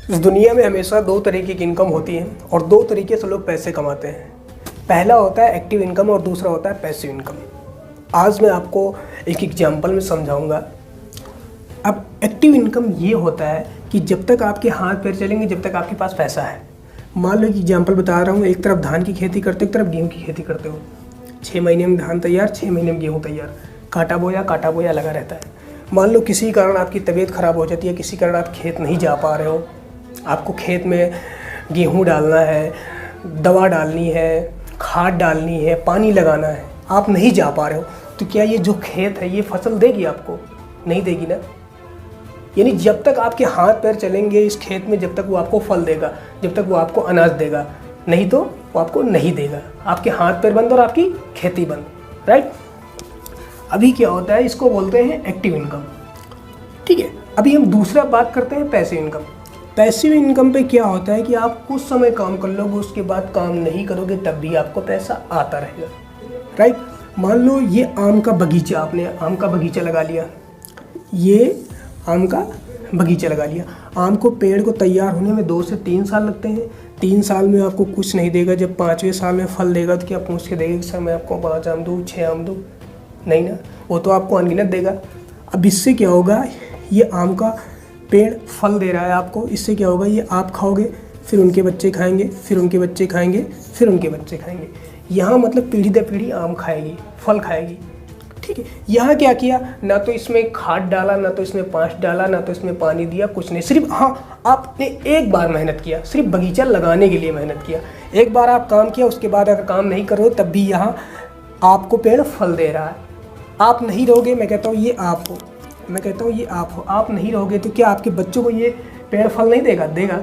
इस दुनिया में हमेशा दो तरीके की इनकम होती है और दो तरीके से लोग पैसे कमाते हैं। पहला होता है एक्टिव इनकम और दूसरा होता है पैसिव इनकम। आज मैं आपको एक एग्जांपल में समझाऊंगा। अब एक्टिव इनकम ये होता है कि जब तक आपके हाथ पैर चलेंगे, जब तक आपके पास पैसा है। मान लो कि एग्जांपल बता रहा हूँ, एक तरफ धान की खेती करते हो, एक तरफ गेहूँ की खेती करते हो। 6 महीने में धान तैयार, 6 महीने में गेहूँ तैयार, काटा बोया लगा रहता है। मान लो किसी कारण आपकी तबीयत ख़राब हो जाती है, किसी कारण आप खेत नहीं जा पा रहे हो, आपको खेत में गेहूँ डालना है, दवा डालनी है, खाद डालनी है, पानी लगाना है, आप नहीं जा पा रहे हो, तो क्या ये जो खेत है ये फसल देगी आपको? नहीं देगी ना। यानी जब तक आपके हाथ पैर चलेंगे इस खेत में, जब तक वो आपको फल देगा, जब तक वो आपको अनाज देगा, नहीं तो वो आपको नहीं देगा। आपके हाथ पैर बंद और आपकी खेती बंद, राइट। अभी क्या होता है, इसको बोलते हैं एक्टिव इनकम। ठीक है, अभी हम दूसरा बात करते हैं पैसिव इनकम। पैसिव इनकम पे क्या होता है कि आप कुछ समय काम कर लोगे, उसके बाद काम नहीं करोगे, तब भी आपको पैसा आता रहेगा, राइट। मान लो ये आम का बगीचा, आपने आम का बगीचा लगा लिया, ये आम का बगीचा लगा लिया। आम को पेड़ को तैयार होने में 2 से 3 साल लगते हैं। 3 साल में आपको कुछ नहीं देगा, जब 5वें साल में फल देगा तो क्या पूछ के देगा कि सर मैं आपको 5 आम दूँ, 6 आम दूँ? नहीं ना, वो तो आपको अनगिनत देगा। अब इससे क्या होगा, ये आम का पेड़ फल दे रहा है आपको, इससे क्या होगा, ये आप खाओगे, फिर उनके बच्चे खाएंगे, फिर उनके बच्चे खाएंगे, फिर उनके बच्चे खाएंगे। यहाँ मतलब पीढ़ी दर पीढ़ी आम खाएगी, फल खाएगी। ठीक है, यहाँ क्या किया, ना तो इसमें खाद डाला, ना तो इसमें पाँच डाला, ना तो इसमें पानी दिया, कुछ नहीं। सिर्फ हाँ, आपने एक बार मेहनत किया, सिर्फ बगीचा लगाने के लिए मेहनत किया। एक बार आप काम किया, उसके बाद अगर काम नहीं करो तब भी यहाँ आपको पेड़ फल दे रहा है। आप नहीं रहोगे, मैं कहता हूँ ये आप हो, मैं कहता हूँ ये आप हो, आप नहीं रहोगे तो क्या आपके बच्चों को ये पेड़ फल नहीं देगा? देगा।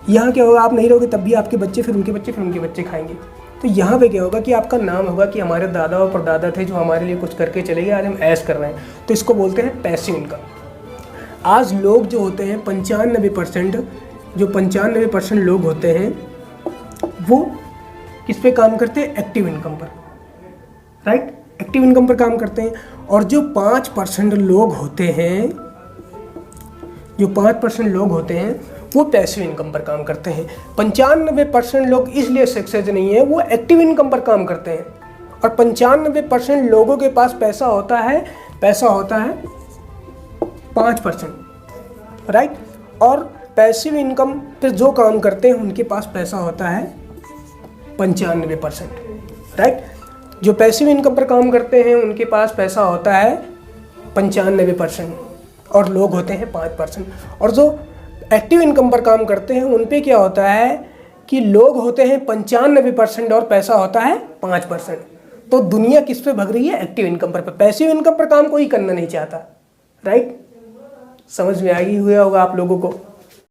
यहाँ क्या होगा, आप नहीं रहोगे तब भी आपके बच्चे, फिर उनके बच्चे, फिर उनके बच्चे खाएंगे। तो यहाँ पे क्या होगा कि आपका नाम होगा कि हमारे दादा और परदादा थे जो हमारे लिए कुछ करके चले गए, आज हम ऐश कर रहे हैं। तो इसको बोलते हैं पैसिव इनकम। आज लोग जो होते हैं 95%, जो 95% लोग होते हैं वो किस पे काम करते हैं? एक्टिव इनकम पर, राइट। एक्टिव इनकम पर काम करते हैं। और जो 5% लोग होते हैं, जो 5% लोग होते हैं वो पैसिव इनकम पर काम करते हैं। 95% लोग इसलिए सक्सेस नहीं है, वो एक्टिव इनकम पर काम करते हैं। और 95% लोगों के पास पैसा होता है 5%, राइट। और पैसिव इनकम पर जो काम करते हैं उनके पास पैसा होता है 95%, राइट। जो पैसिव इनकम पर काम करते हैं उनके पास पैसा होता है 95% और लोग होते हैं 5%। और जो एक्टिव इनकम पर काम करते हैं उन पे क्या होता है कि लोग होते हैं 95% और पैसा होता है 5%। तो दुनिया किस पे भग रही है? एक्टिव इनकम पर। पैसिव इनकम पर काम कोई करना नहीं चाहता, राइट। समझ में आ गई हुआ होगा आप लोगों को।